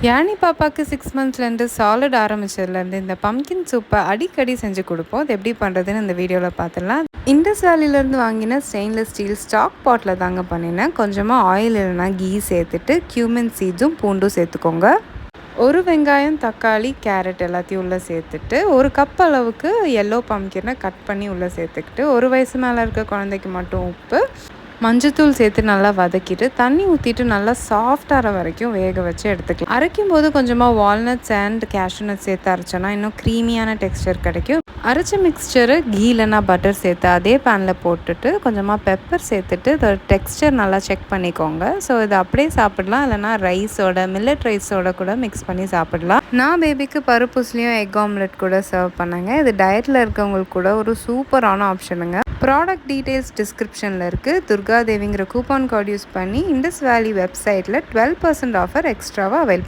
யானி பாப்பாவுக்கு 6 மந்த்ஸ்லேருந்து சாலிட் ஆரம்பிச்சதுலேருந்து இந்த பம்கின் சூப்பை அடிக்கடி செஞ்சு கொடுப்போம். அது எப்படி பண்ணுறதுன்னு இந்த வீடியோவில் பார்த்துடலாம். இண்டஸ் வேலியிலேருந்து வாங்கின ஸ்டெயின்லெஸ் ஸ்டீல் ஸ்டாக் பாட்டில் தாங்க பண்ணினேன். கொஞ்சமாக ஆயில் இல்லைனா கீ சேர்த்துட்டு கியூமின் சீட்ஸும் பூண்டும் சேர்த்துக்கோங்க. ஒரு வெங்காயம், தக்காளி, கேரட் எல்லாத்தையும் உள்ளே சேர்த்துட்டு, ஒரு கப் அளவுக்கு எல்லோ பம்கினை கட் பண்ணி உள்ளே சேர்த்துக்கிட்டு, 1 வயசு மேலே இருக்க குழந்தைக்கு மட்டும் உப்பு, மஞ்சத்தூள் சேர்த்து நல்லா வதக்கிட்டு தண்ணி ஊற்றிட்டு நல்லா சாஃப்டாகிற வரைக்கும் வேக வச்சு எடுத்துக்கலாம். அரைக்கும் போது கொஞ்சமாக வால்நட்ஸ் அண்ட் கேஷ்யூ நட்ஸ் சேர்த்து அரைச்சோன்னா இன்னும் க்ரீமியான டெக்ஸ்டர் கிடைக்கும். அரைச்ச மிக்ஸ்சரு கீ இல்லைனா பட்டர் சேர்த்து அதே பேனில் போட்டுட்டு கொஞ்சமாக பெப்பர் சேர்த்துட்டு இதோட டெக்ஸ்டர் நல்லா செக் பண்ணிக்கோங்க. ஸோ இதை அப்படியே சாப்பிடலாம், இல்லைனா ரைஸோட மில்லட் ரைஸோட கூட மிக்ஸ் பண்ணி சாப்பிடலாம். நான் பேபிக்கு பருப்புஸ்லேயும் எக் ஆம்லெட் கூட சர்வ் பண்ணேங்க. இது டயட்டில் இருக்கவங்களுக்கு கூட ஒரு சூப்பரான ஆப்ஷனுங்க. ப்ராடக்ட் டீட்டெயில்ஸ் டிஸ்கிரிப்ஷனில் இருக்குது. துர்காதேவிங்கிற கூப்பான் கோட் யூஸ் பண்ணி இண்டஸ் வேலி வெப்சைட்டில் 12% ஆஃபர் எக்ஸ்ட்ராவாக அவைல் பண்ணி